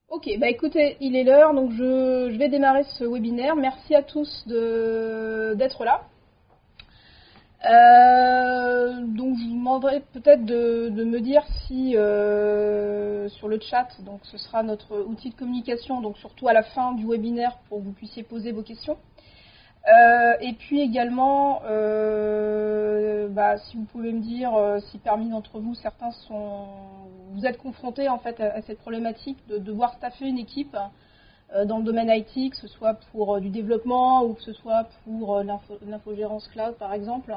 Ok, bah écoutez, il est l'heure, donc je vais démarrer ce webinaire. Merci à tous d'être là. Donc je vous demanderai peut-être de me dire si sur le chat, donc ce sera notre outil de communication, donc surtout à la fin du webinaire pour que vous puissiez poser vos questions. Et puis également, si vous pouvez me dire si parmi d'entre vous, vous êtes confrontés en fait à cette problématique de devoir staffer une équipe dans le domaine IT, que ce soit pour du développement ou que ce soit pour l'infogérance cloud par exemple,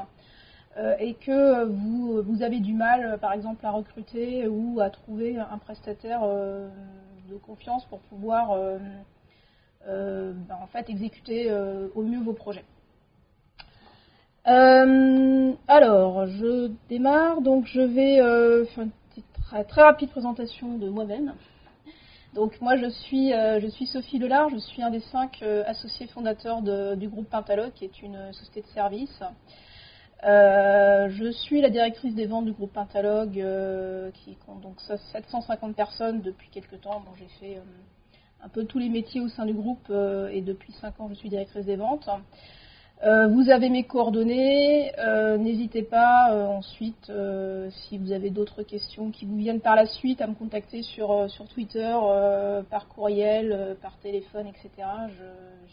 et que vous avez du mal par exemple à recruter ou à trouver un prestataire de confiance pour pouvoir en fait exécuter au mieux vos projets. Alors, je démarre, donc je vais faire une petite, très rapide présentation de moi-même. Donc moi je suis Sophie Delard, je suis un des 5 associés fondateurs du groupe Pentalogue, qui est une société de services. Je suis la directrice des ventes du groupe Pentalogue, qui compte donc 750 personnes depuis quelques temps. Bon, j'ai fait un peu tous les métiers au sein du groupe et depuis 5 ans je suis directrice des ventes. Vous avez mes coordonnées, n'hésitez pas ensuite, si vous avez d'autres questions qui vous viennent par la suite, à me contacter sur Twitter, par courriel, par téléphone, etc.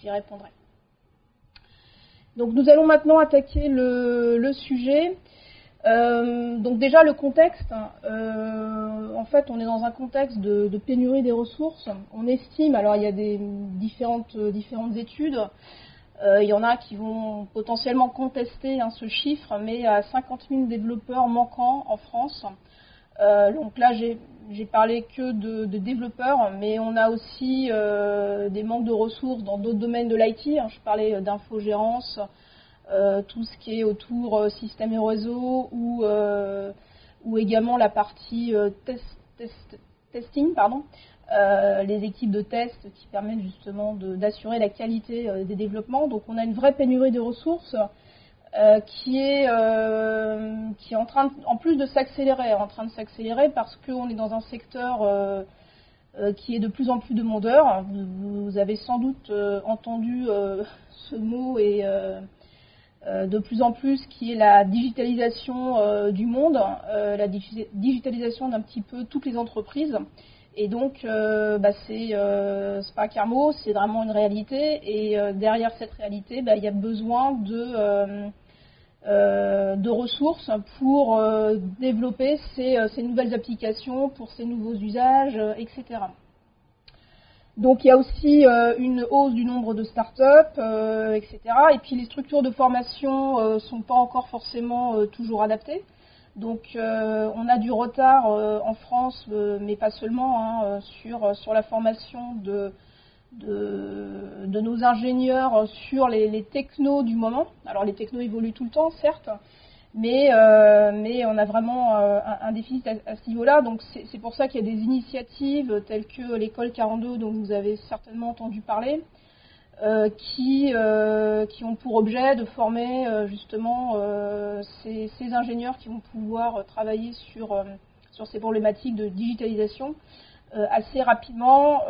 J'y répondrai. Donc nous allons maintenant attaquer le sujet. Donc déjà le contexte, en fait on est dans un contexte de pénurie des ressources. On estime, alors il y a des différentes études, il y en a qui vont potentiellement contester ce chiffre, mais à 50 000 développeurs manquants en France. Donc là, j'ai parlé que de développeurs, mais on a aussi des manques de ressources dans d'autres domaines de l'IT. Je parlais d'infogérance, tout ce qui est autour système et réseau, ou également la partie testing, pardon. Les équipes de test qui permettent justement d'assurer la qualité des développements. Donc on a une vraie pénurie de ressources qui est en train, en plus de s'accélérer, parce qu'on est dans un secteur qui est de plus en plus demandeur. Vous avez sans doute entendu ce mot et de plus en plus, qui est la digitalisation du monde, la digitalisation d'un petit peu toutes les entreprises. Et donc, c'est pas qu'un mot, c'est vraiment une réalité. Et derrière cette réalité, il y a besoin de ressources pour développer ces nouvelles applications, pour ces nouveaux usages, etc. Donc, il y a aussi une hausse du nombre de startups, etc. Et puis, les structures de formation ne sont pas encore forcément toujours adaptées. Donc on a du retard en France, mais pas seulement, sur la formation de nos ingénieurs sur les technos du moment. Alors les technos évoluent tout le temps, certes, mais on a vraiment un déficit à ce niveau-là. Donc c'est pour ça qu'il y a des initiatives telles que l'école 42, dont vous avez certainement entendu parler, qui ont pour objet de former justement ces ingénieurs qui vont pouvoir travailler sur ces problématiques de digitalisation assez rapidement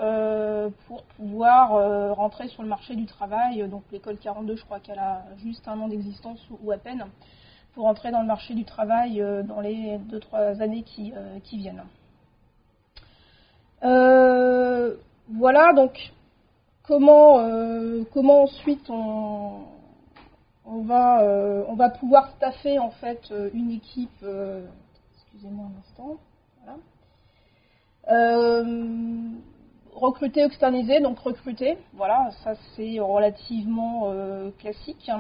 pour pouvoir rentrer sur le marché du travail. Donc l'école 42, je crois qu'elle a juste 1 an d'existence ou à peine, pour entrer dans le marché du travail dans les 2-3 années qui viennent. Voilà, donc comment ensuite on va pouvoir staffer en fait une équipe. Excusez-moi un instant. Voilà. Recruter, externaliser, donc recruter. Voilà, ça c'est relativement classique.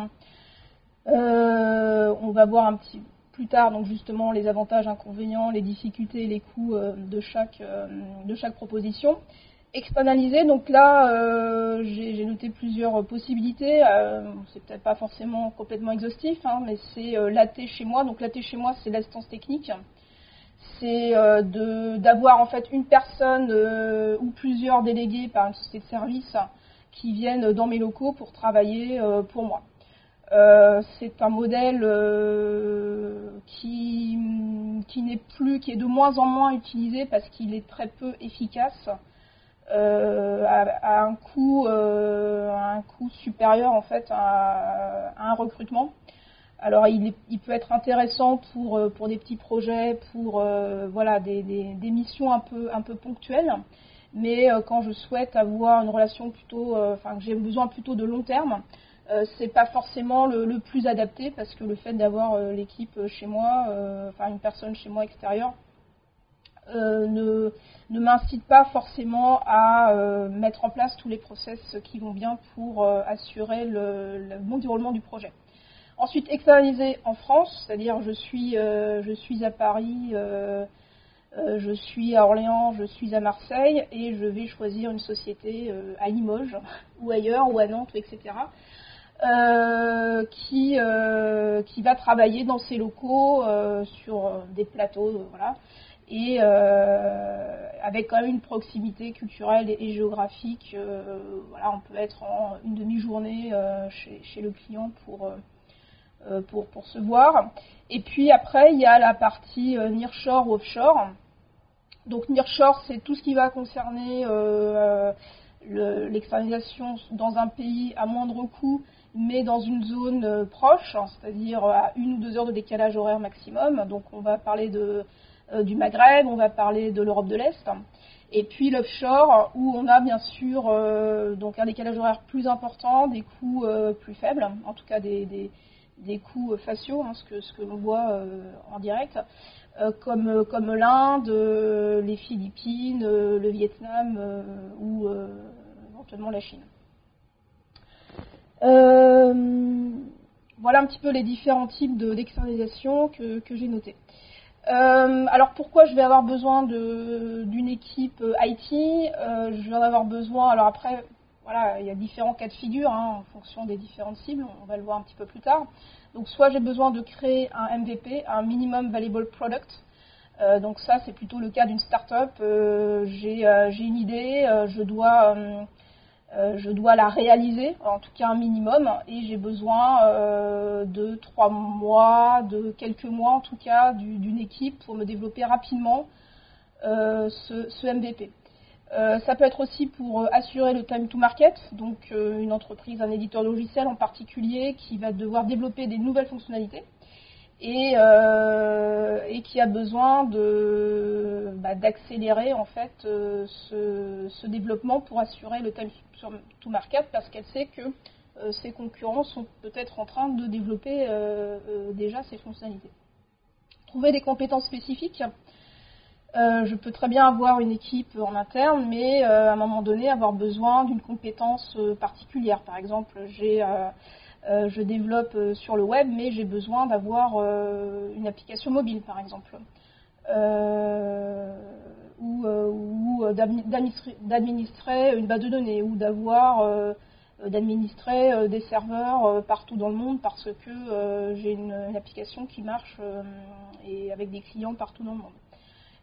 On va voir un petit plus tard, donc justement les avantages, inconvénients, les difficultés et les coûts de chaque proposition. Externaliser, donc là j'ai noté plusieurs possibilités, c'est peut-être pas forcément complètement exhaustif, mais c'est l'AT chez moi. Donc l'AT chez moi, c'est l'assistance technique, c'est d'avoir en fait une personne ou plusieurs délégués par une société de service qui viennent dans mes locaux pour travailler pour moi. C'est un modèle qui est de moins en moins utilisé parce qu'il est très peu efficace. à un coût supérieur en fait à un recrutement. Alors il peut être intéressant pour des petits projets, pour voilà des missions un peu ponctuelles, mais quand je souhaite avoir une relation plutôt, que j'ai besoin plutôt de long terme, c'est pas forcément le plus adapté, parce que le fait d'avoir l'équipe chez moi, une personne chez moi extérieure, ne m'incite pas forcément à mettre en place tous les process qui vont bien pour assurer le bon déroulement du projet. Ensuite, externaliser en France, c'est-à-dire je suis à Paris, je suis à Orléans, je suis à Marseille, et je vais choisir une société à Limoges ou ailleurs, ou à Nantes, etc., qui va travailler dans ses locaux sur des plateaux, voilà, et avec quand même une proximité culturelle et géographique. Voilà, on peut être en une demi-journée chez le client pour se voir. Et puis après, il y a la partie nearshore ou offshore. Donc nearshore, c'est tout ce qui va concerner l'externalisation dans un pays à moindre coût, mais dans une zone proche, c'est-à-dire à 1 ou 2 heures de décalage horaire maximum. Donc on va parler du Maghreb, on va parler de l'Europe de l'Est. Et puis l'offshore, où on a bien sûr donc un décalage horaire plus important, des coûts plus faibles, en tout cas des coûts faciaux, hein, ce que l'on voit en direct, comme l'Inde, les Philippines, le Vietnam ou éventuellement la Chine. Voilà un petit peu les différents types d'externalisation que j'ai notés. Alors pourquoi je vais avoir besoin d'une équipe IT? Je vais en avoir besoin, alors après, voilà, il y a différents cas de figure en fonction des différentes cibles, on va le voir un petit peu plus tard. Donc soit j'ai besoin de créer un MVP, un Minimum Valuable Product. Donc ça, c'est plutôt le cas d'une start-up. J'ai une idée, je dois la réaliser, en tout cas un minimum, et j'ai besoin de 3 mois, de quelques mois en tout cas, d'une équipe pour me développer rapidement ce MVP. Ça peut être aussi pour assurer le time to market, donc une entreprise, un éditeur logiciel en particulier, qui va devoir développer des nouvelles fonctionnalités et qui a besoin d'accélérer en fait ce développement pour assurer le time to market, parce qu'elle sait que ses concurrents sont peut-être en train de développer déjà ces fonctionnalités. Trouver des compétences spécifiques. Je peux très bien avoir une équipe en interne, mais à un moment donné avoir besoin d'une compétence particulière. Par exemple, je développe sur le web, mais j'ai besoin d'avoir une application mobile, par exemple, ou d'administrer une base de données, ou d'administrer des serveurs partout dans le monde, parce que j'ai une application qui marche et avec des clients partout dans le monde,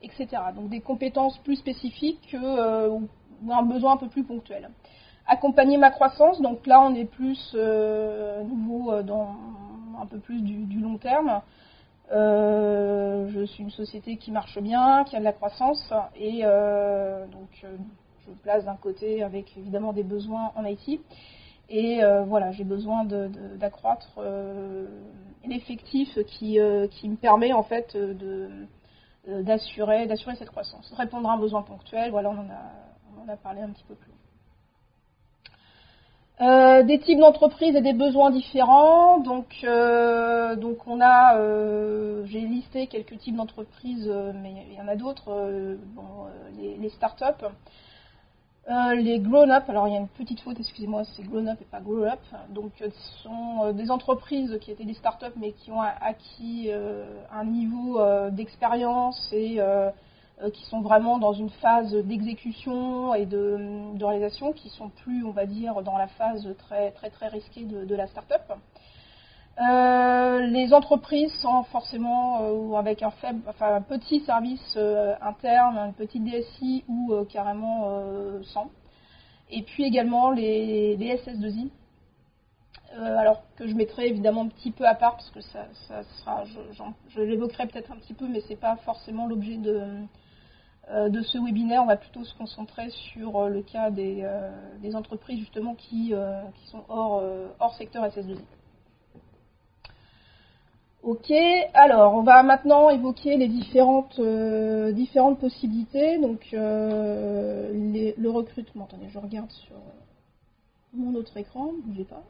etc. Donc des compétences plus spécifiques ou un besoin un peu plus ponctuel. Accompagner ma croissance, donc là on est plus nouveau dans un peu plus du long terme. Je suis une société qui marche bien, qui a de la croissance, et donc je me place d'un côté avec évidemment des besoins en IT, et voilà, j'ai besoin d'accroître l'effectif qui me permet en fait d'assurer cette croissance. Répondre à un besoin ponctuel, voilà, on en a parlé un petit peu plus. Des types d'entreprises et des besoins différents. Donc on a, j'ai listé quelques types d'entreprises, mais il y en a d'autres. Les startups, les grown-up. Alors il y a une petite faute, excusez-moi, c'est grown-up et pas grow-up. Donc ce sont des entreprises qui étaient des startups, mais qui ont acquis un niveau d'expérience et qui sont vraiment dans une phase d'exécution et de réalisation, qui sont plus, on va dire, dans la phase très très très risquée de la start-up. Les entreprises sans forcément avec un petit service interne, une petite DSI ou carrément sans. Et puis également les SS2I. Alors que je mettrai évidemment un petit peu à part, parce que ça sera, je l'évoquerai peut-être un petit peu, mais c'est pas forcément l'objet de ce webinaire, on va plutôt se concentrer sur le cas des entreprises justement qui sont hors secteur SS2I. Ok, alors on va maintenant évoquer les différentes possibilités. Donc le recrutement. Attendez, je regarde sur mon autre écran, ne bougez pas.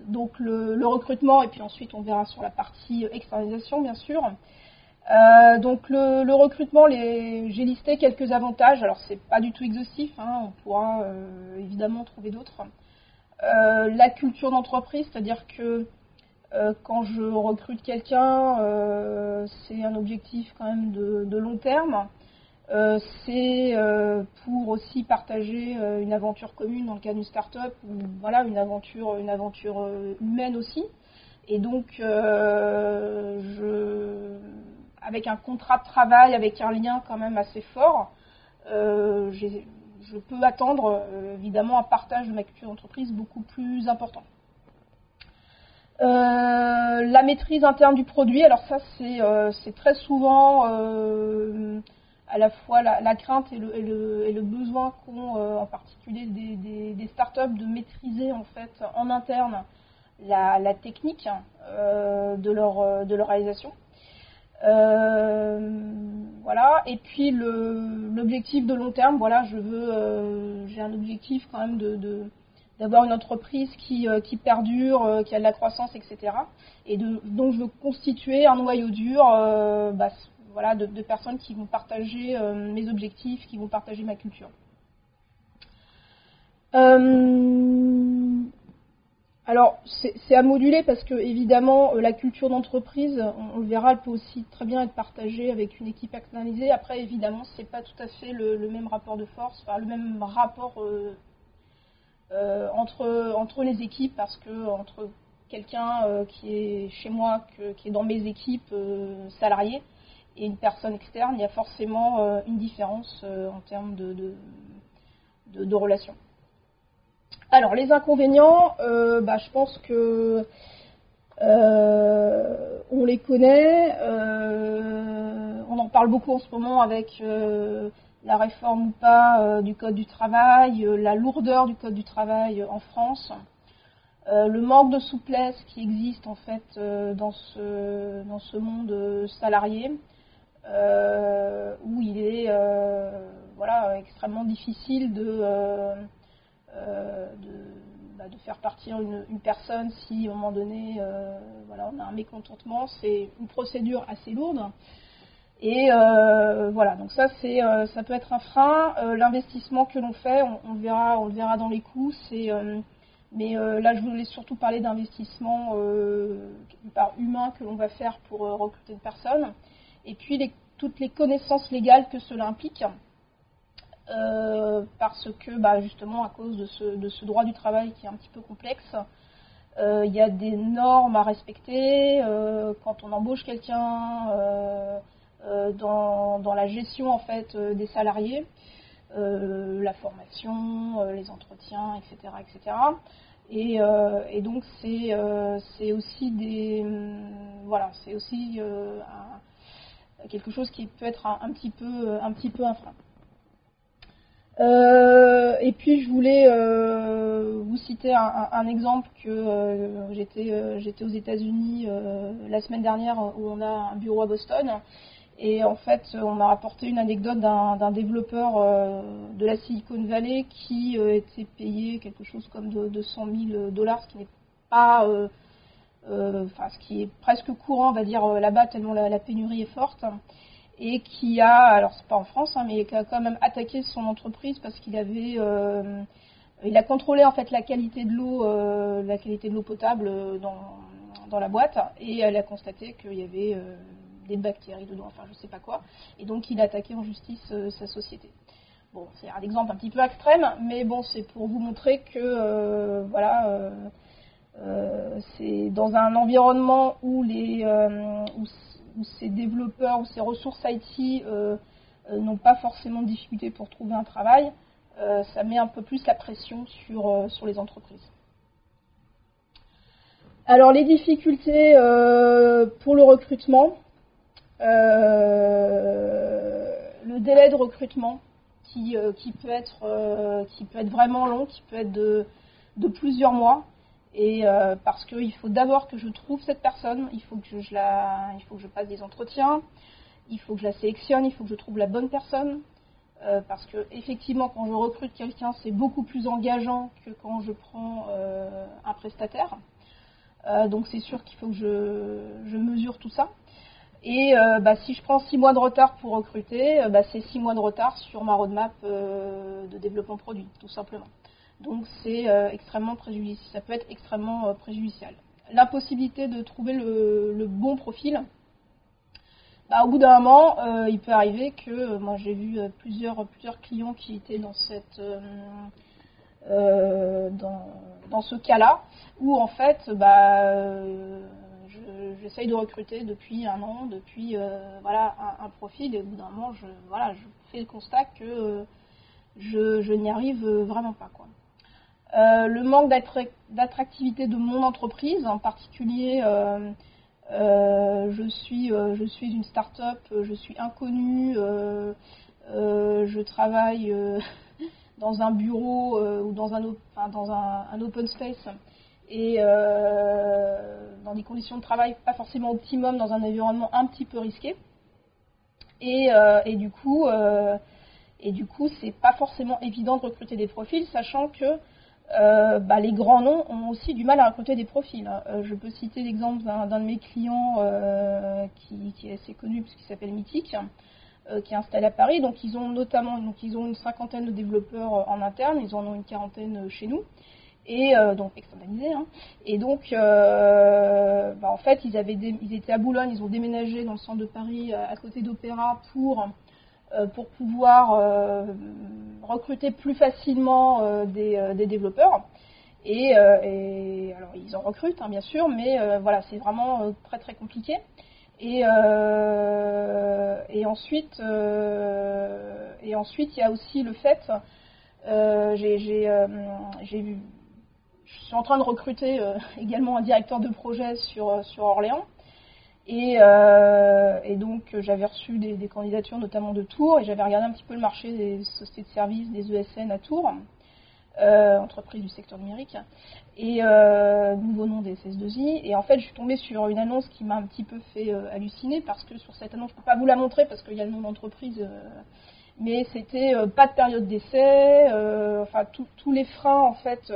Donc le recrutement, et puis ensuite on verra sur la partie externalisation bien sûr. Donc le recrutement, j'ai listé quelques avantages. Alors c'est pas du tout exhaustif, hein, on pourra évidemment trouver d'autres. La culture d'entreprise, c'est-à-dire que quand je recrute quelqu'un, c'est un objectif quand même de long terme. C'est pour aussi partager une aventure commune dans le cas d'une start-up, ou voilà, une aventure humaine aussi. Et donc, avec un contrat de travail, avec un lien quand même assez fort, je peux attendre évidemment un partage de ma culture d'entreprise beaucoup plus important. La maîtrise interne du produit, alors ça c'est très souvent à la fois la crainte et le besoin qu'ont en particulier des startups de maîtriser en fait en interne la technique de leur réalisation. Voilà, et puis l'objectif de long terme, voilà, j'ai un objectif quand même d'avoir une entreprise qui perdure, qui a de la croissance, etc. Et donc je veux constituer un noyau dur voilà, de personnes qui vont partager mes objectifs, qui vont partager ma culture. Alors, c'est à moduler parce que, évidemment, la culture d'entreprise, on le verra, elle peut aussi très bien être partagée avec une équipe externalisée. Après, évidemment, c'est pas tout à fait le même rapport de force, enfin, le même rapport entre les équipes, parce que entre quelqu'un qui est chez moi, qui est dans mes équipes salariées, et une personne externe, il y a forcément une différence en termes de relations. Alors, les inconvénients, je pense que on les connaît. On en parle beaucoup en ce moment avec la réforme ou pas du Code du travail, la lourdeur du Code du travail en France, le manque de souplesse qui existe en fait dans ce monde salarié, où il est voilà, extrêmement difficile de faire partir une personne si à un moment donné voilà, on a un mécontentement. C'est une procédure assez lourde et voilà, donc ça peut être un frein. L'investissement que l'on fait, on le verra dans les coûts, mais là je voulais surtout parler d'investissement humain que l'on va faire pour recruter une personne, et puis toutes les connaissances légales que cela implique. Parce que justement à cause de ce droit du travail qui est un petit peu complexe, il y a des normes à respecter quand on embauche quelqu'un dans la gestion en fait des salariés, la formation, les entretiens, etc., etc. Et donc c'est aussi quelque chose qui peut être un petit peu un frein. Et puis je voulais vous citer un exemple que j'étais aux États-Unis la semaine dernière, où on a un bureau à Boston, et en fait on m'a rapporté une anecdote d'un développeur de la Silicon Valley qui était payé quelque chose comme de $100 000, ce qui n'est pas ce qui est presque courant, on va dire, là-bas, tellement la pénurie est forte. Et qui a, alors c'est pas en France, hein, mais qui a quand même attaqué son entreprise parce qu'il avait, il a contrôlé en fait la qualité de l'eau potable dans la boîte, et elle a constaté qu'il y avait des bactéries dedans, enfin je sais pas quoi, et donc il a attaqué en justice sa société. Bon, c'est un exemple un petit peu extrême, mais bon, c'est pour vous montrer que voilà, c'est dans un environnement où où ces développeurs ou ces ressources IT n'ont pas forcément de difficulté pour trouver un travail, ça met un peu plus la pression sur les entreprises. Alors les difficultés pour le recrutement, le délai de recrutement qui peut être vraiment long, qui peut être de plusieurs mois. Et parce qu'il faut d'abord que je trouve cette personne, il faut que je passe des entretiens, il faut que je la sélectionne, il faut que je trouve la bonne personne. Parce que effectivement, quand je recrute quelqu'un, c'est beaucoup plus engageant que quand je prends un prestataire. Donc c'est sûr qu'il faut que je mesure tout ça. Et si je prends 6 mois de retard pour recruter, c'est 6 mois de retard sur ma roadmap de développement produit, tout simplement. Donc c'est extrêmement préjudiciable. Ça peut être extrêmement préjudiciable. L'impossibilité de trouver le bon profil, au bout d'un moment, il peut arriver que moi j'ai vu plusieurs clients qui étaient dans dans ce cas-là, où en fait, j'essaye de recruter depuis un an, depuis un profil, et au bout d'un moment, je fais le constat que je n'y arrive vraiment pas, quoi. Le manque d'attractivité de mon entreprise, en particulier, je suis une start-up, je suis inconnue, je travaille dans un bureau ou dans un open space et dans des conditions de travail pas forcément optimum, dans un environnement un petit peu risqué. Et du coup, c'est pas forcément évident de recruter des profils, sachant que les grands noms ont aussi du mal à recruter des profils. Je peux citer l'exemple d'un de mes clients qui est assez connu puisqu'il s'appelle Mythic, qui est installé à Paris. Donc ils ont une 50aine de développeurs en interne, ils en ont une 40aine chez nous, et donc externalisés. Et donc en fait ils étaient à Boulogne, ils ont déménagé dans le centre de Paris à côté d'Opéra pour pouvoir recruter plus facilement des développeurs. Et alors ils en recrutent, bien sûr, mais c'est vraiment très très compliqué. Et ensuite, il y a aussi le fait, je suis en train de recruter également un directeur de projet sur Orléans. Et donc j'avais reçu des candidatures notamment de Tours, et j'avais regardé un petit peu le marché des sociétés de services, des ESN à Tours, entreprises du secteur numérique, et nouveau nom des SS2I. Et en fait je suis tombée sur une annonce qui m'a un petit peu fait halluciner, parce que sur cette annonce, je ne peux pas vous la montrer parce qu'il y a le nom d'entreprise, mais c'était pas de période d'essai, tous les freins en fait,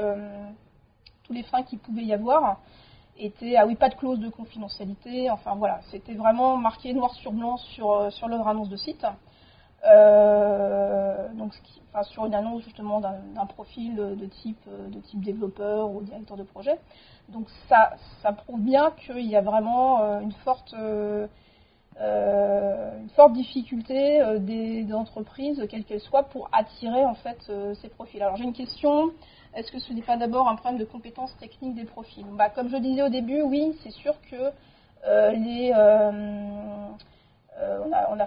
tous les freins qu'il pouvait y avoir était pas de clause de confidentialité, c'était vraiment marqué noir sur blanc sur leur annonce de site. Sur une annonce justement d'un profil de type développeur ou directeur de projet. Donc ça prouve bien qu'il y a vraiment une forte difficulté des entreprises, quelles qu'elles soient, pour attirer en fait ces profils. Alors j'ai une question. Est-ce que ce n'est pas d'abord un problème de compétences techniques des profils ? Comme je disais au début, oui, c'est sûr que on a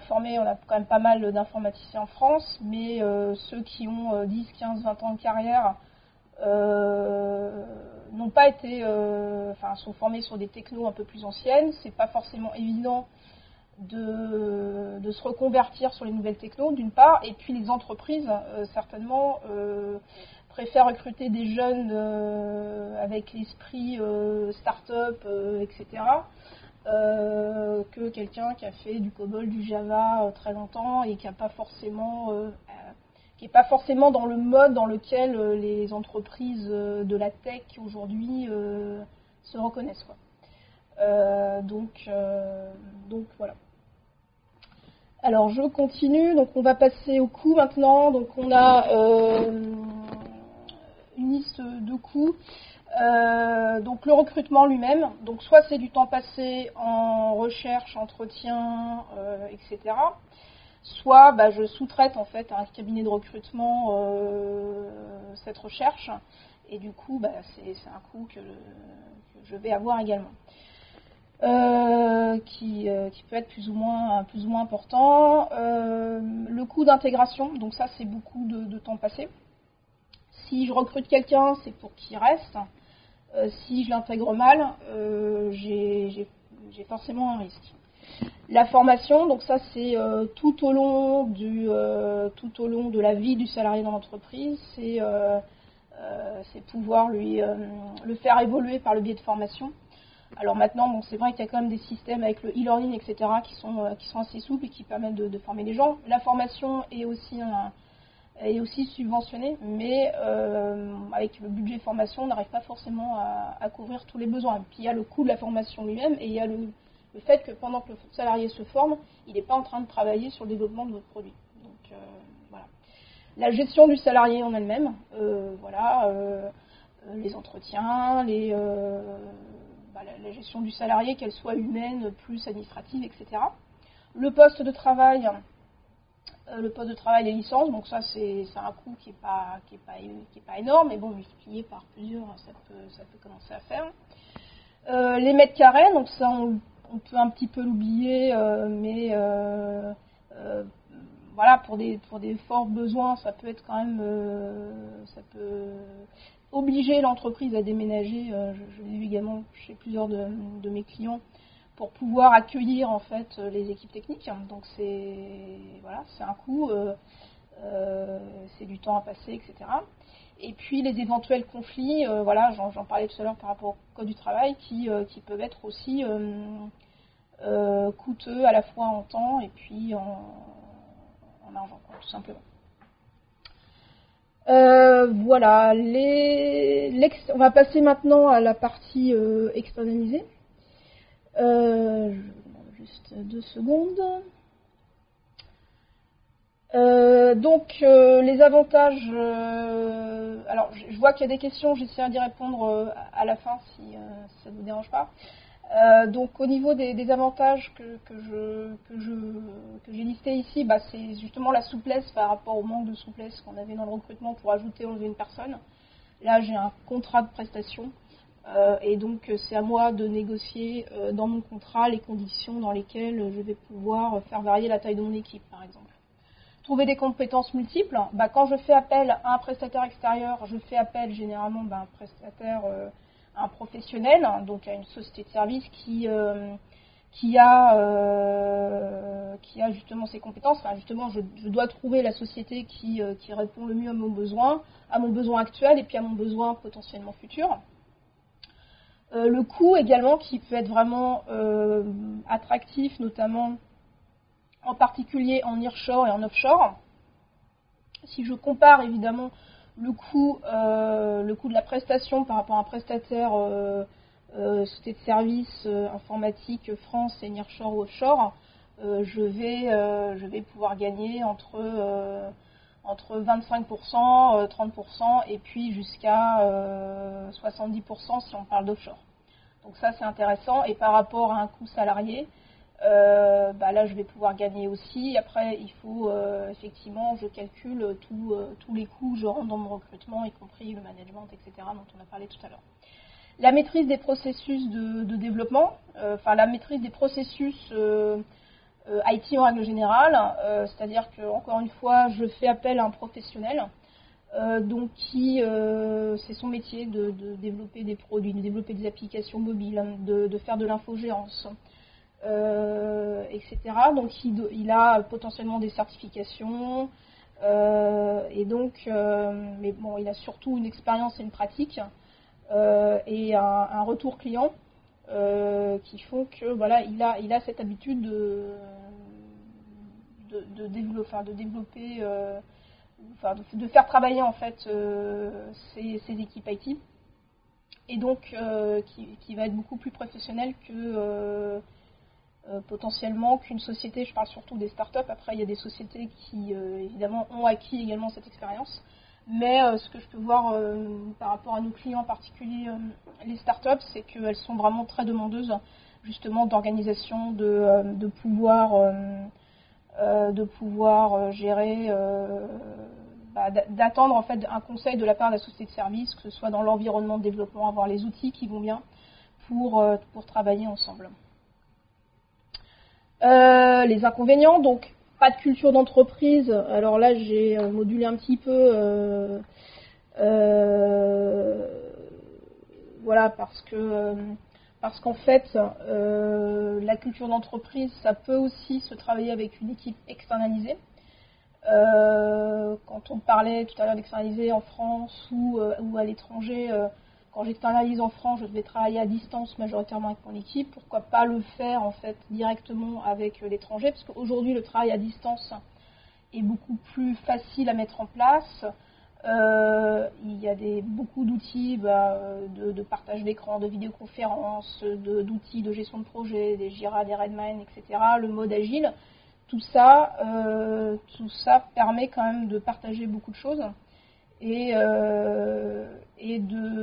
quand même pas mal d'informaticiens en France, mais ceux qui ont 10, 15, 20 ans de carrière n'ont pas été, sont formés sur des technos un peu plus anciennes. C'est pas forcément évident de se reconvertir sur les nouvelles technos, d'une part, et puis les entreprises, certainement, préfèrent recruter des jeunes avec l'esprit start-up, etc., que quelqu'un qui a fait du COBOL, du Java très longtemps et qui n'est pas forcément dans le mode dans lequel les entreprises de la tech aujourd'hui se reconnaissent, quoi. Donc voilà. Alors je continue, donc on va passer aux coûts maintenant. Donc on a une liste de coûts. Donc le recrutement lui-même, donc soit c'est du temps passé en recherche, entretien, etc. Soit je sous-traite en fait à un cabinet de recrutement cette recherche, et du coup c'est un coût que je vais avoir également. Qui peut être plus ou moins important. Le coût d'intégration, donc ça c'est beaucoup de temps passé. Si je recrute quelqu'un, c'est pour qu'il reste. Si je l'intègre mal, j'ai forcément un risque. La formation, donc ça c'est tout au long de la vie du salarié dans l'entreprise, c'est pouvoir le faire évoluer par le biais de formation. Alors maintenant, bon, c'est vrai qu'il y a quand même des systèmes avec le e-learning, etc., qui sont assez souples et qui permettent de former les gens. La formation est aussi subventionnée, mais avec le budget formation, on n'arrive pas forcément à couvrir tous les besoins. Et puis il y a le coût de la formation lui-même, et il y a le fait que pendant que le salarié se forme, il n'est pas en train de travailler sur le développement de votre produit. Donc voilà. La gestion du salarié en elle-même, les entretiens, la gestion du salarié, qu'elle soit humaine, plus administrative, etc. Le poste de travail, les licences, donc ça c'est un coût qui est pas énorme, mais bon, multiplié par plusieurs, ça peut commencer à faire. Les mètres carrés, donc ça on peut un petit peu l'oublier, mais voilà, pour des forts besoins, ça peut être quand même, ça peut obliger l'entreprise à déménager. Je l'ai vu également chez plusieurs de mes clients, pour pouvoir accueillir en fait les équipes techniques. Donc c'est un coût, c'est du temps à passer, etc. Et puis les éventuels conflits, j'en parlais tout à l'heure par rapport au code du travail, qui peuvent être aussi coûteux à la fois en temps et puis en argent, tout simplement. Voilà, on va passer maintenant à la partie externalisée. Je vous demande juste 2 secondes. Les avantages. Alors, je vois qu'il y a des questions, j'essaierai d'y répondre à la fin si ça ne vous dérange pas. Donc, au niveau des avantages que j'ai listés ici, c'est justement la souplesse par rapport au manque de souplesse qu'on avait dans le recrutement pour ajouter ou enlever une personne. Là, j'ai un contrat de prestation. Et donc c'est à moi de négocier dans mon contrat les conditions dans lesquelles je vais pouvoir faire varier la taille de mon équipe, par exemple. Trouver des compétences multiples. Quand je fais appel à un prestataire extérieur, je fais appel généralement à un prestataire, à un professionnel, donc à une société de service qui a justement ces compétences. Enfin, justement, je dois trouver la société qui répond le mieux à mon besoin actuel et puis à mon besoin potentiellement futur. Le coût également qui peut être vraiment attractif, notamment en particulier en nearshore et en offshore. Si je compare évidemment le coût de la prestation par rapport à un prestataire société de service informatique France et nearshore ou offshore, je vais pouvoir gagner entre 25%, 30% et puis jusqu'à 70% si on parle d'offshore. Donc ça c'est intéressant, et par rapport à un coût salarié, là je vais pouvoir gagner aussi. Après il faut effectivement, je calcule tous les coûts que je rentre dans mon recrutement, y compris le management, etc., dont on a parlé tout à l'heure. La maîtrise des processus de développement, la maîtrise des processus IT en règle générale, c'est-à-dire que, encore une fois, je fais appel à un professionnel, c'est son métier de développer des produits, de développer des applications mobiles, de faire de l'infogérance, etc. Donc il a potentiellement des certifications, mais bon, il a surtout une expérience et une pratique, et un retour client qui font que il a cette habitude de développer, de faire travailler en fait ses équipes IT, et donc qui va être beaucoup plus professionnel que potentiellement qu'une société. Je parle surtout des startups. Après il y a des sociétés qui évidemment ont acquis également cette expérience. Mais ce que je peux voir par rapport à nos clients, en particulier les startups, c'est qu'elles sont vraiment très demandeuses justement d'organisation, de pouvoir gérer, d'attendre en fait un conseil de la part de la société de service, que ce soit dans l'environnement de développement, avoir les outils qui vont bien pour travailler ensemble. Les inconvénients, donc pas de culture d'entreprise. Alors là, j'ai modulé un petit peu. voilà, parce qu'en fait, la culture d'entreprise, ça peut aussi se travailler avec une équipe externalisée. Quand on parlait tout à l'heure d'externaliser en France ou à l'étranger, quand j'externalise en France, je devais travailler à distance majoritairement avec mon équipe. Pourquoi pas le faire en fait directement avec l'étranger? Parce qu'aujourd'hui, le travail à distance est beaucoup plus facile à mettre en place. Il y a beaucoup d'outils de partage d'écran, de vidéoconférence, d'outils de gestion de projet, des Jira, des Redmine, etc. Le mode agile, tout ça permet quand même de partager beaucoup de choses et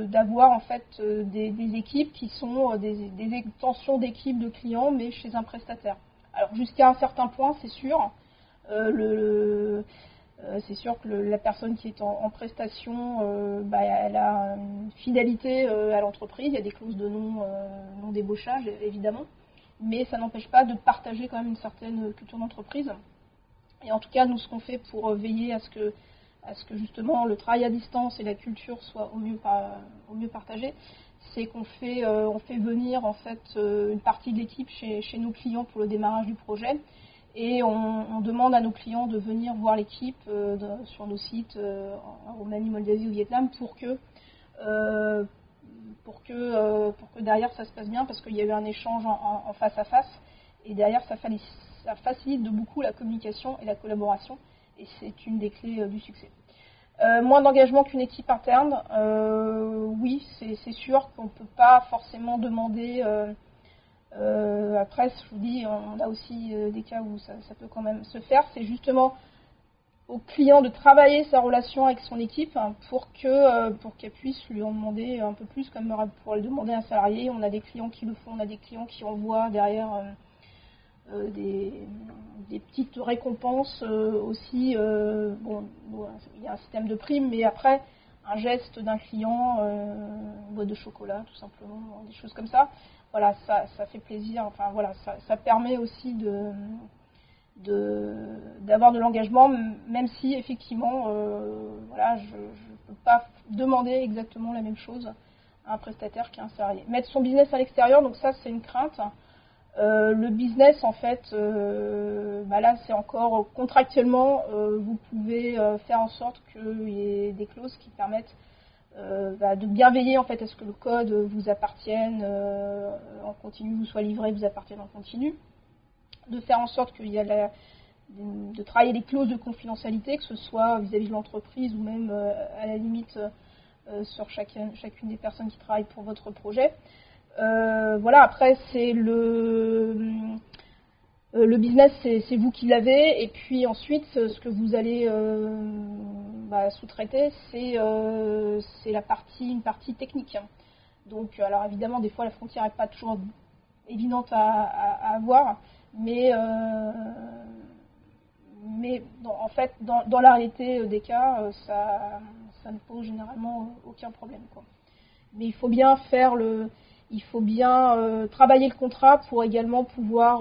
d'avoir en fait des équipes qui sont des extensions d'équipes de clients, mais chez un prestataire. Alors jusqu'à un certain point, c'est sûr. C'est sûr que la personne qui est en prestation, elle a une fidélité à l'entreprise. Il y a des clauses de non débauchage, évidemment. Mais ça n'empêche pas de partager quand même une certaine culture d'entreprise. Et en tout cas, nous, ce qu'on fait pour veiller à ce que justement le travail à distance et la culture soient au mieux partagés, c'est qu'on fait venir en fait une partie de l'équipe chez nos clients pour le démarrage du projet. Et on demande à nos clients de venir voir l'équipe sur nos sites en Roumanie, Moldavie ou Vietnam pour que derrière ça se passe bien, parce qu'il y a eu un échange en face à face. Et derrière, ça facilite de beaucoup la communication et la collaboration. Et c'est une des clés du succès. Moins d'engagement qu'une équipe interne. Oui, c'est sûr qu'on ne peut pas forcément demander... après, je vous dis, on a aussi des cas où ça peut quand même se faire. C'est justement au client de travailler sa relation avec son équipe pour qu'elle puisse lui en demander un peu plus, comme pour le demander à un salarié. On a des clients qui le font, on a des clients qui envoient derrière des petites récompenses aussi. Il y a un système de primes, mais après, un geste d'un client, une boîte de chocolat, tout simplement, des choses comme ça. Voilà, ça fait plaisir. Enfin voilà, ça permet aussi d'avoir de l'engagement, même si effectivement, voilà, je ne peux pas demander exactement la même chose à un prestataire qu'à un salarié. Mettre son business à l'extérieur, donc ça c'est une crainte. Le business, en fait, là c'est encore contractuellement, vous pouvez faire en sorte qu'il y ait des clauses qui permettent de bien veiller en fait à ce que le code vous appartienne en continu, vous soit livré, vous appartienne en continu, de faire en sorte qu'il y a de travailler les clauses de confidentialité, que ce soit vis-à-vis de l'entreprise ou même à la limite sur chacune des personnes qui travaillent pour votre projet. Voilà, après c'est le business, c'est vous qui l'avez, et puis ensuite ce que vous allez sous-traiter, c'est une partie technique. Donc, alors évidemment, des fois la frontière n'est pas toujours évidente à avoir, mais en fait, dans la réalité des cas, ça ne pose généralement aucun problème, quoi. Mais il faut bien travailler le contrat pour également pouvoir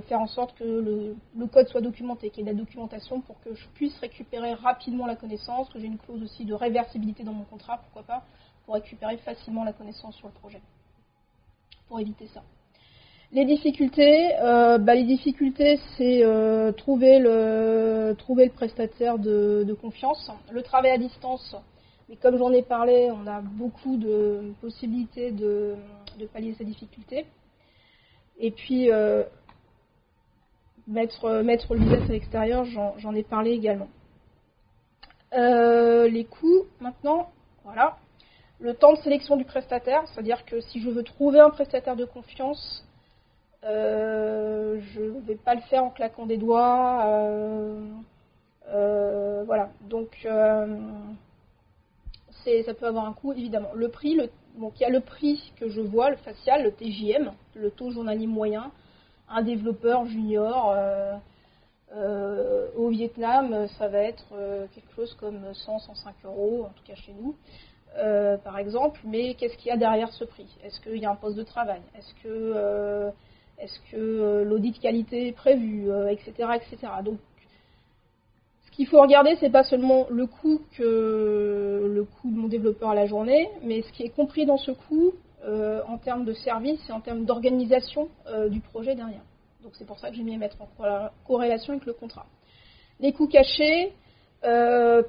faire en sorte que le code soit documenté, qu'il y ait de la documentation pour que je puisse récupérer rapidement la connaissance, que j'ai une clause aussi de réversibilité dans mon contrat, pourquoi pas, pour récupérer facilement la connaissance sur le projet, pour éviter ça. Les difficultés, c'est trouver le prestataire de confiance. Le travail à distance, mais comme j'en ai parlé, on a beaucoup de possibilités de pallier ces difficultés. Et puis, mettre le business à l'extérieur, j'en ai parlé également. Les coûts, maintenant, voilà. Le temps de sélection du prestataire, c'est-à-dire que si je veux trouver un prestataire de confiance, je ne vais pas le faire en claquant des doigts. Voilà. Donc, ça peut avoir un coût, évidemment. Le prix, donc il y a le prix que je vois, le facial, le TJM, le taux journalier moyen. Un développeur junior au Vietnam, ça va être quelque chose comme 100-105 €, en tout cas chez nous, par exemple. Mais qu'est-ce qu'il y a derrière ce prix? Est-ce qu'il y a un poste de travail? Est-ce que l'audit qualité est prévu, etc., etc. Donc, qu'il faut regarder, c'est pas seulement le coût de mon développeur à la journée, mais ce qui est compris dans ce coût en termes de service et en termes d'organisation du projet derrière. Donc c'est pour ça que j'ai mis à mettre en corrélation avec le contrat. Les coûts cachés,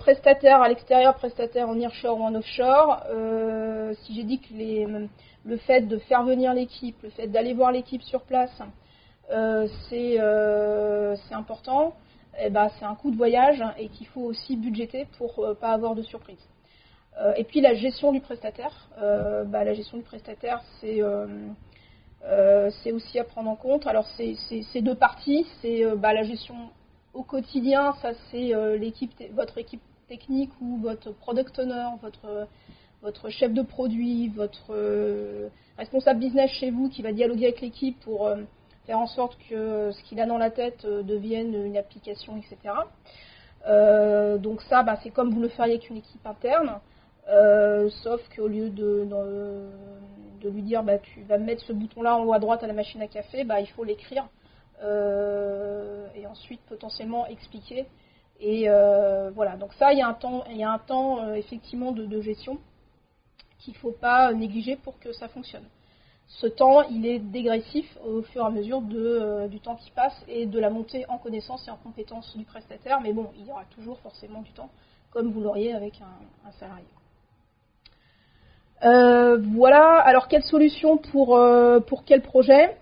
prestataires à l'extérieur, prestataires en nearshore ou en offshore. Si j'ai dit que le fait de faire venir l'équipe, le fait d'aller voir l'équipe sur place, c'est important, c'est un coût de voyage et qu'il faut aussi budgéter pour pas avoir de surprise. Et puis la gestion du prestataire. La gestion du prestataire, c'est aussi à prendre en compte. Alors c'est deux parties. C'est la gestion au quotidien, ça c'est votre équipe technique ou votre product owner, votre chef de produit, votre responsable business chez vous qui va dialoguer avec l'équipe pour faire en sorte que ce qu'il a dans la tête devienne une application, etc. Donc ça, c'est comme vous le feriez avec une équipe interne, sauf qu'au lieu de lui dire tu vas mettre ce bouton-là en haut à droite à la machine à café, il faut l'écrire et ensuite potentiellement expliquer. Et voilà, donc ça, il y a un temps effectivement de gestion qu'il ne faut pas négliger pour que ça fonctionne. Ce temps, il est dégressif au fur et à mesure du temps qui passe et de la montée en connaissance et en compétence du prestataire. Mais bon, il y aura toujours forcément du temps, comme vous l'auriez avec un salarié. Voilà, alors quelle solution pour quel projet ?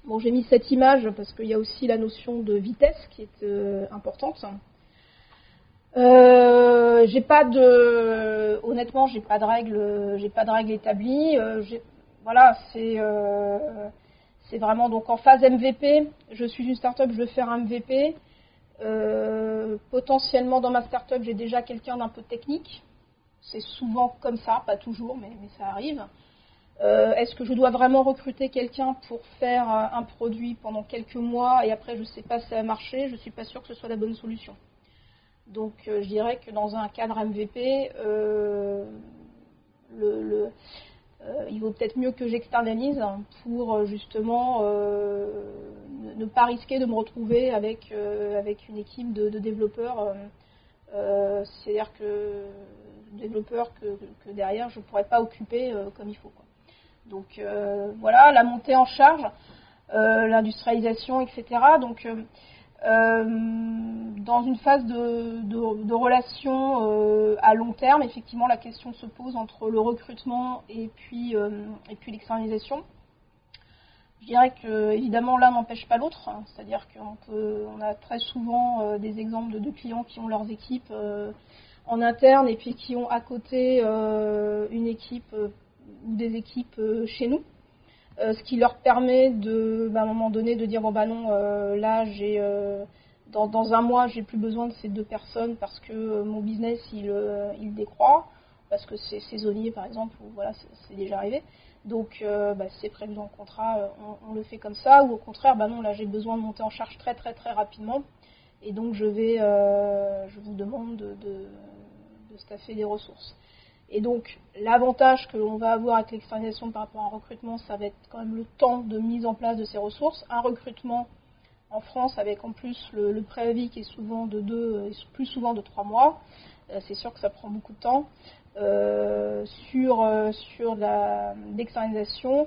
Bon, j'ai mis cette image parce qu'il y a aussi la notion de vitesse qui est importante. Honnêtement, j'ai pas de règles établies. Voilà, c'est vraiment donc en phase MVP. Je suis une startup, je veux faire un MVP. Potentiellement dans ma startup, j'ai déjà quelqu'un d'un peu technique. C'est souvent comme ça, pas toujours, mais ça arrive. Est-ce que je dois vraiment recruter quelqu'un pour faire un produit pendant quelques mois et après je ne sais pas si ça va marcher? Je ne suis pas sûre que ce soit la bonne solution. Donc je dirais que dans un cadre MVP, il vaut peut-être mieux que j'externalise pour justement ne pas risquer de me retrouver avec une équipe de développeurs. C'est-à-dire que développeurs que derrière je ne pourrais pas occuper comme il faut, quoi. Donc voilà, la montée en charge, l'industrialisation, etc. Donc dans une phase de relation à long terme, effectivement, la question se pose entre le recrutement et puis l'externalisation. Je dirais que évidemment l'un n'empêche pas l'autre, hein, c'est-à-dire qu'on a très souvent des exemples de clients qui ont leurs équipes en interne et puis qui ont à côté une équipe ou des équipes chez nous. Ce qui leur permet à un moment donné de dire là dans un mois j'ai plus besoin de ces deux personnes parce que mon business il décroît, parce que c'est saisonnier par exemple, ou voilà, c'est déjà arrivé. Donc c'est prévu dans le contrat, on le fait comme ça, ou au contraire non, là j'ai besoin de monter en charge très très très rapidement et donc je vous demande de staffer des ressources. Et donc, l'avantage que l'on va avoir avec l'externalisation par rapport à un recrutement, ça va être quand même le temps de mise en place de ces ressources. Un recrutement en France, avec en plus le préavis qui est souvent de 2 et plus souvent de 3 mois, c'est sûr que ça prend beaucoup de temps. Sur l'externalisation,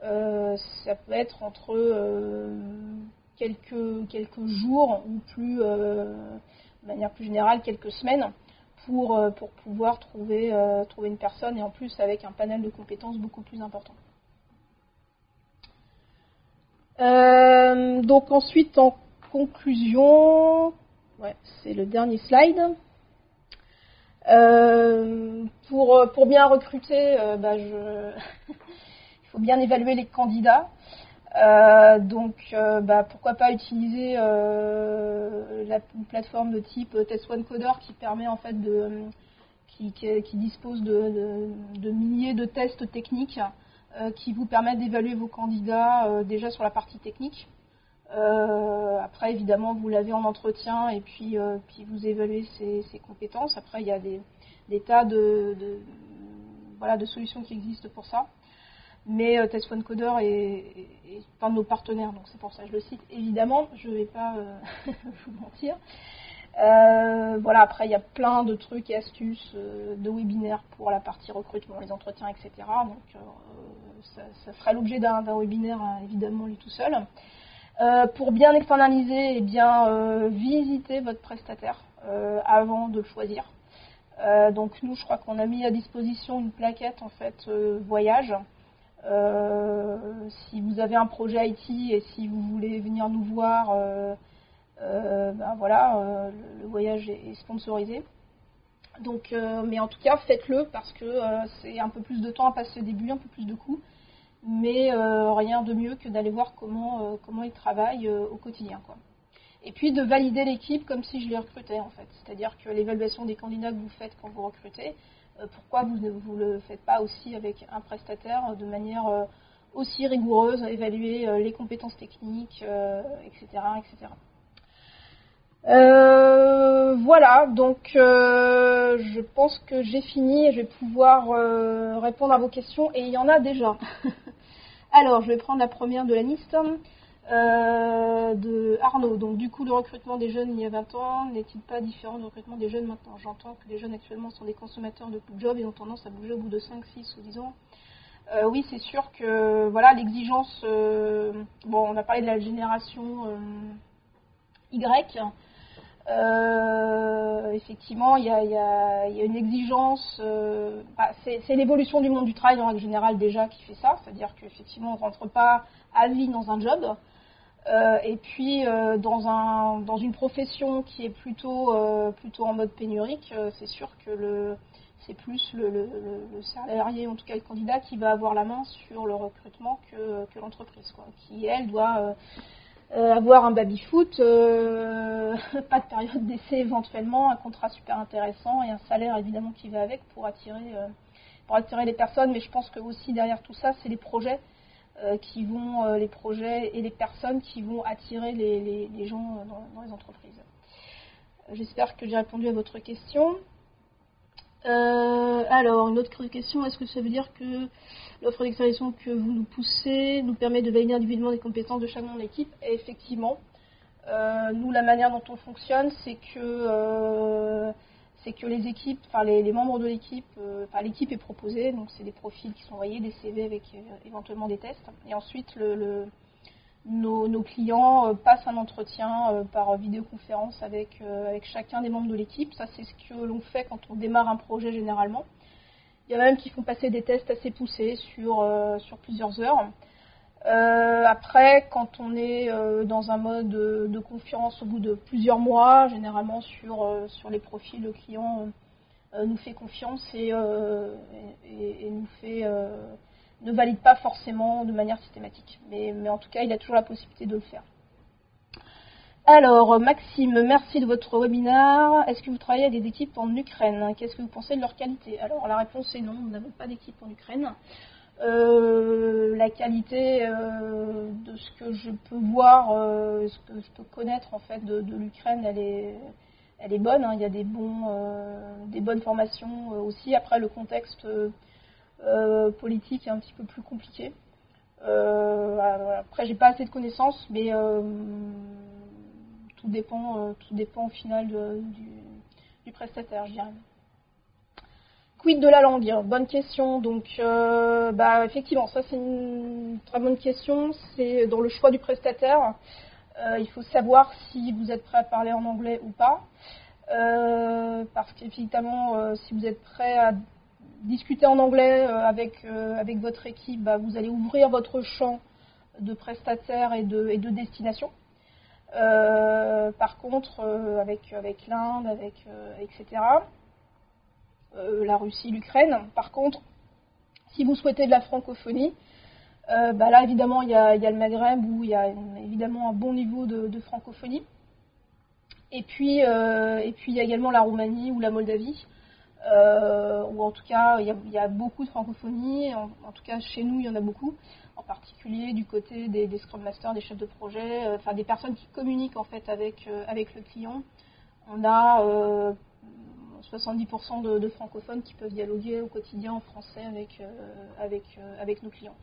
ça peut être entre quelques jours ou plus, de manière plus générale, quelques semaines. Pour pouvoir trouver une personne et en plus avec un panel de compétences beaucoup plus important. Donc ensuite en conclusion, c'est le dernier slide. Pour bien recruter, il faut bien évaluer les candidats. Pourquoi pas utiliser une plateforme de type Test One Coder qui permet en fait qui dispose de milliers de tests techniques qui vous permettent d'évaluer vos candidats déjà sur la partie technique. Après évidemment vous l'avez en entretien et puis vous évaluez ses compétences. Après il y a des tas de solutions qui existent pour ça. Mais Test One Coder est un de nos partenaires, donc c'est pour ça que je le cite. Évidemment, je ne vais pas vous mentir. Voilà, après, il y a plein de trucs et astuces de webinaires pour la partie recrutement, les entretiens, etc. Donc, ça sera l'objet d'un webinaire, évidemment, lui tout seul. Pour bien externaliser, bien visiter votre prestataire avant de le choisir. Donc, nous, je crois qu'on a mis à disposition une plaquette, en fait, voyage. Si vous avez un projet IT et si vous voulez venir nous voir, voilà, le voyage est sponsorisé. Donc, mais en tout cas, faites-le parce que c'est un peu plus de temps à passer au début, un peu plus de coûts, mais rien de mieux que d'aller voir comment ils travaillent au quotidien, quoi. Et puis de valider l'équipe comme si je les recrutais, en fait. C'est-à-dire que l'évaluation des candidats que vous faites quand vous recrutez, pourquoi vous ne le faites pas aussi avec un prestataire de manière aussi rigoureuse, évaluer les compétences techniques, etc., etc. Voilà, donc je pense que j'ai fini et je vais pouvoir répondre à vos questions, et il y en a déjà. Alors, je vais prendre la première de la liste, de Arnaud. Donc, du coup, le recrutement des jeunes il y a 20 ans n'est-il pas différent du recrutement des jeunes maintenant? J'entends que les jeunes actuellement sont des consommateurs de jobs et ont tendance à bouger au bout de 5, 6 ou 10 ans. Oui, c'est sûr que voilà, l'exigence, bon, on a parlé de la génération Y. Effectivement, il y a une exigence. C'est l'évolution du monde du travail en règle générale déjà qui fait ça, c'est-à-dire qu'effectivement on ne rentre pas à vie dans un job, et puis dans une profession qui est plutôt en mode pénurique, c'est sûr que c'est plus le salarié, en tout cas le candidat, qui va avoir la main sur le recrutement que l'entreprise, quoi, qui elle doit avoir un baby-foot, pas de période d'essai éventuellement, un contrat super intéressant et un salaire évidemment qui va avec pour attirer les personnes. Mais je pense que aussi derrière tout ça, c'est les projets les projets et les personnes qui vont attirer les gens dans les entreprises. J'espère que j'ai répondu à votre question. Alors, une autre question, est-ce que ça veut dire que l'offre d'externalisation que vous nous poussez nous permet de valider individuellement les compétences de chaque membre de l'équipe? Et effectivement, nous, la manière dont on fonctionne, c'est que les équipes, enfin les membres de l'équipe, l'équipe est proposée, donc c'est des profils qui sont envoyés, des CV avec éventuellement des tests, et ensuite nos clients passent un entretien par vidéoconférence avec chacun des membres de l'équipe. Ça, c'est ce que l'on fait quand on démarre un projet généralement. Il y en a même qui font passer des tests assez poussés sur plusieurs heures. Après, quand on est dans un mode de confiance au bout de plusieurs mois, généralement sur les profils, le client nous fait confiance et ne valide pas forcément de manière systématique. Mais en tout cas, il a toujours la possibilité de le faire. Alors, Maxime, merci de votre webinaire. Est-ce que vous travaillez avec des équipes en Ukraine? Qu'est-ce que vous pensez de leur qualité? Alors, la réponse est non, nous n'avons pas d'équipe en Ukraine. La qualité de ce que je peux voir, ce que je peux connaître en fait de l'Ukraine, elle est bonne, hein. Il y a des bonnes formations aussi. Après, le contexte politique est un petit peu plus compliqué. Après, j'ai pas assez de connaissances, mais tout dépend au final du prestataire, je dirais. Quid de la langue? Bonne question. Donc, effectivement, ça c'est une très bonne question. C'est dans le choix du prestataire. Il faut savoir si vous êtes prêt à parler en anglais ou pas. Parce qu'évidemment, si vous êtes prêt à discuter en anglais avec votre équipe, vous allez ouvrir votre champ de prestataires et de destination. Par contre, avec l'Inde, etc., la Russie, l'Ukraine. Par contre, si vous souhaitez de la francophonie, là évidemment il y a le Maghreb où il y a évidemment un bon niveau de francophonie. Et puis il y a également la Roumanie ou la Moldavie, où en tout cas il y a beaucoup de francophonie. En tout cas chez nous il y en a beaucoup, en particulier du côté des Scrum Masters, des chefs de projet, des personnes qui communiquent en fait avec le client. On a 70% de francophones qui peuvent dialoguer au quotidien en français avec nos clients.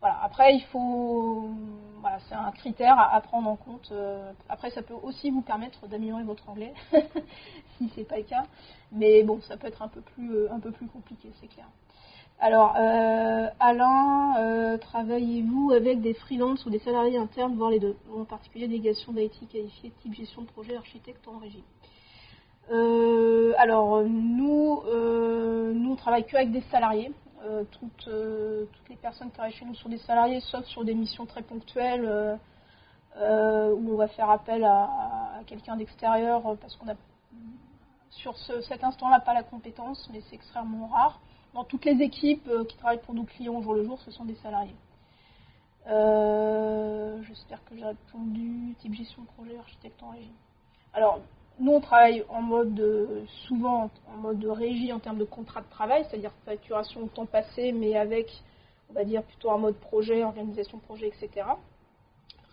Voilà. Après, voilà, c'est un critère à prendre en compte. Après, ça peut aussi vous permettre d'améliorer votre anglais, si c'est pas le cas. Mais bon, ça peut être un peu plus compliqué, c'est clair. Alors, Alain, travaillez-vous avec des freelances ou des salariés internes, voire les deux, en particulier délégation d'IT qualifiée, type gestion de projet, architecte en régie? Alors, nous, on travaille que avec des salariés. Toutes les personnes qui travaillent chez nous sont des salariés, sauf sur des missions très ponctuelles où on va faire appel à quelqu'un d'extérieur parce qu'on a sur cet instant-là pas la compétence, mais c'est extrêmement rare. Dans toutes les équipes qui travaillent pour nos clients au jour le jour, ce sont des salariés. J'espère que j'ai répondu. Type gestion de projet, architecte en régie. Alors, nous, on travaille souvent en mode régie en termes de contrat de travail, c'est-à-dire facturation au temps passé, mais avec, on va dire, plutôt un mode projet, organisation de projet, etc. Par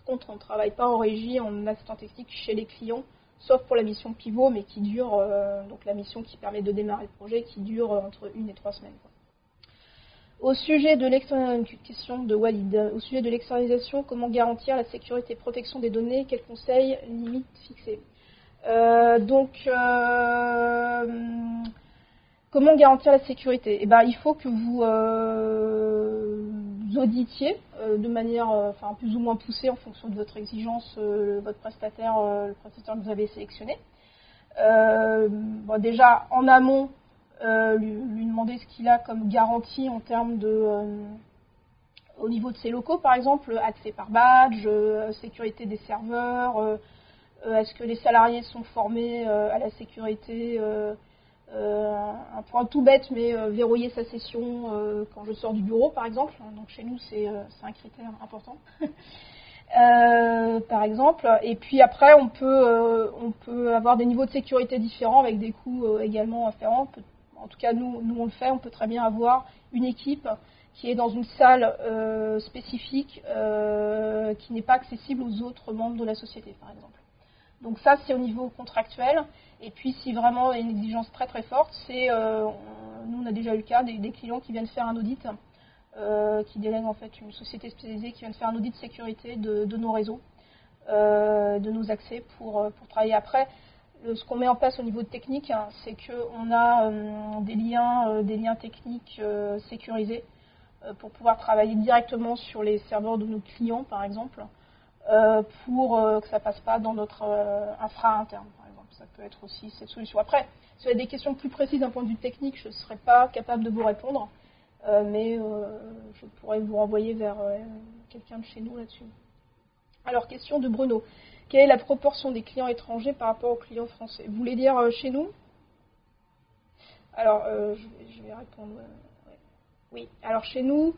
contre, on ne travaille pas en régie, en assistant technique chez les clients, sauf pour la mission pivot, mais qui dure, donc la mission qui permet de démarrer le projet, qui dure entre 1 et 3 semaines. Au sujet de question de Walid, au sujet de l'externalisation, comment garantir la sécurité et protection des données? Quels conseils, limites fixées? Comment garantir la sécurité? Il faut que vous auditiez de manière plus ou moins poussée en fonction de votre exigence, votre prestataire, le prestataire que vous avez sélectionné. Déjà, en amont, lui demander ce qu'il a comme garantie en termes au niveau de ses locaux, par exemple, accès par badge, sécurité des serveurs, est-ce que les salariés sont formés à la sécurité, un point tout bête, mais verrouiller sa session quand je sors du bureau, par exemple. Donc chez nous, c'est un critère important. Par exemple. Et puis après, on peut avoir des niveaux de sécurité différents avec des coûts également afférents. En tout cas, nous on le fait. On peut très bien avoir une équipe qui est dans une salle spécifique qui n'est pas accessible aux autres membres de la société, par exemple. Donc ça, c'est au niveau contractuel. Et puis, si vraiment il y a une exigence très très forte, nous on a déjà eu le cas des clients qui viennent faire un audit, qui délèguent en fait une société spécialisée qui vient faire un audit de sécurité de nos réseaux, de nos accès pour travailler après. Ce qu'on met en place au niveau technique, c'est qu'on a des liens techniques sécurisés pour pouvoir travailler directement sur les serveurs de nos clients, par exemple, pour que ça passe pas dans notre infra interne, par exemple. Ça peut être aussi cette solution. Après, si vous avez des questions plus précises d'un point de vue technique, je ne serai pas capable de vous répondre, mais je pourrais vous renvoyer vers quelqu'un de chez nous là-dessus. Alors, question de Bruno. Quelle est la proportion des clients étrangers par rapport aux clients français? Vous voulez dire chez nous? Alors, je vais répondre. Ouais. Oui, alors chez nous,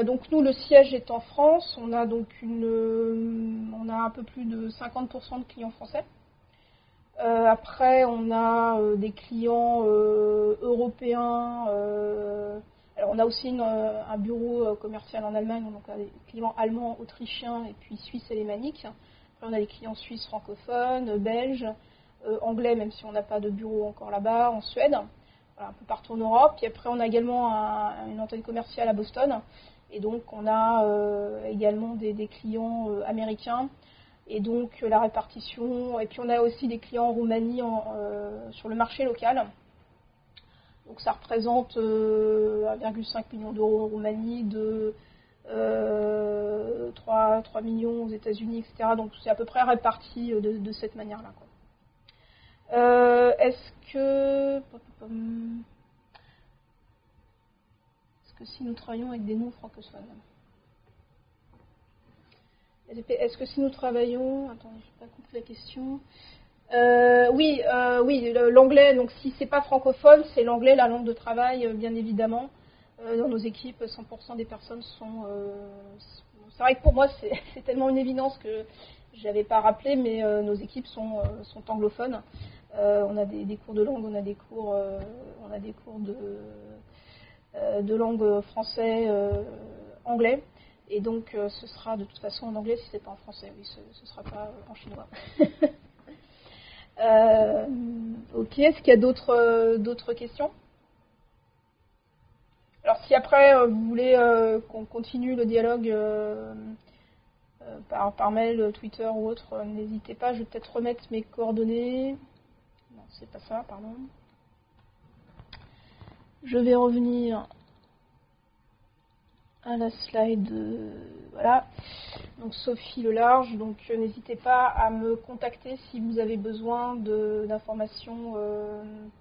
donc nous, le siège est en France. On a donc on a un peu plus de 50% de clients français. Après, on a des clients européens. Alors, on a aussi un bureau commercial en Allemagne, donc on a des clients allemands, autrichiens et puis suisses et alémaniques. Après, on a des clients suisses francophones, belges, anglais, même si on n'a pas de bureau encore là-bas, en Suède, voilà, un peu partout en Europe. Puis après, on a également une antenne commerciale à Boston. Et donc, on a également des clients américains. Et donc, la répartition. Et puis, on a aussi des clients en Roumanie sur le marché local. Donc, ça représente 1,5 million d'euros en Roumanie, 3 millions aux États-Unis, etc. Donc, c'est à peu près réparti de cette manière-là, quoi. Est-ce que si nous travaillons avec des non-francophones? Est-ce que si nous travaillons... Attendez, je n'ai pas compris la question. Oui, l'anglais, donc si c'est pas francophone, c'est l'anglais, la langue de travail, bien évidemment. Dans nos équipes, 100% des personnes sont... c'est vrai que pour moi, c'est tellement une évidence que je n'avais pas rappelé, mais nos équipes sont anglophones. On a des cours de langue, on a des cours de langue français, anglais. Et donc, ce sera de toute façon en anglais si c'est pas en français. Oui, ce sera pas en chinois. Ok, est-ce qu'il y a d'autres questions? Alors, si après vous voulez qu'on continue le dialogue par mail, Twitter ou autre, n'hésitez pas. Je vais peut-être remettre mes coordonnées. Non, c'est pas ça, pardon. Je vais revenir à la slide. Voilà. Donc Sophie Le Large. Donc n'hésitez pas à me contacter si vous avez besoin d'informations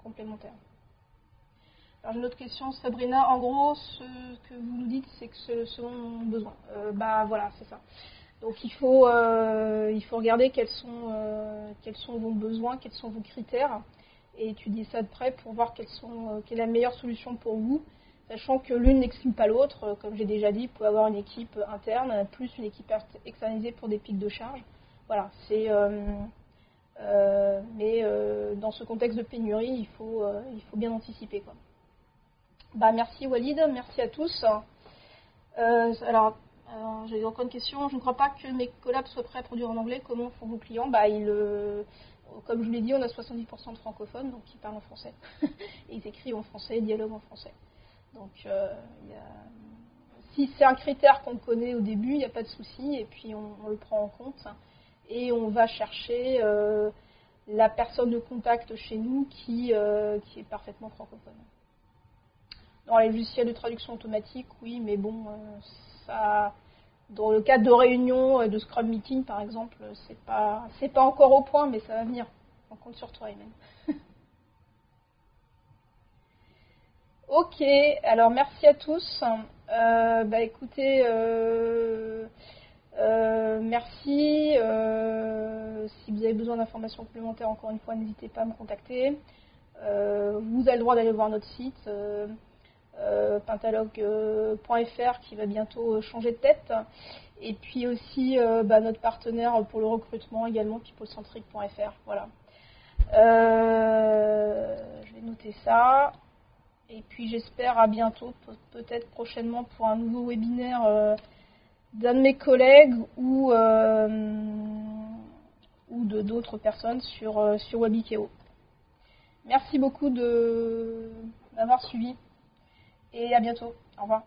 complémentaires. Alors j'ai une autre question, Sabrina. En gros, ce que vous nous dites, c'est que c'est selon mon besoin. Bah voilà, c'est ça. Donc il faut regarder quels sont vos besoins, quels sont vos critères, et étudier ça de près pour voir quelle est la meilleure solution pour vous, sachant que l'une n'exclut pas l'autre. Comme j'ai déjà dit, vous pouvez avoir une équipe interne, plus une équipe externalisée pour des pics de charge. Voilà, mais dans ce contexte de pénurie, il faut bien anticiper, quoi. Bah, merci Walid, merci à tous. Alors j'ai encore une question. Je ne crois pas que mes collabs soient prêts à produire en anglais. Comment font vos clients? Bah, comme je vous l'ai dit, on a 70% de francophones, donc ils parlent en français. Et ils écrivent en français, ils dialoguent en français. Donc, si c'est un critère qu'on connaît au début, il n'y a pas de souci. Et puis, on le prend en compte. Et on va chercher la personne de contact chez nous qui est parfaitement francophone. Dans les logiciels de traduction automatique, oui, mais bon, ça, dans le cadre de réunions, de Scrum Meeting par exemple, c'est pas encore au point, mais ça va venir. On compte sur toi, Emmanuel. Ok, alors merci à tous. Bah écoutez, merci. Si vous avez besoin d'informations complémentaires, encore une fois, n'hésitez pas à me contacter. Vous avez le droit d'aller voir notre site. Pentalog.fr qui va bientôt changer de tête, et puis aussi notre partenaire pour le recrutement également, peoplecentric.fr. Voilà. Je vais noter ça, et puis j'espère à bientôt, peut-être prochainement pour un nouveau webinaire d'un de mes collègues ou de d'autres personnes sur Webikeo. Merci beaucoup de m'avoir suivi. Et à bientôt. Au revoir.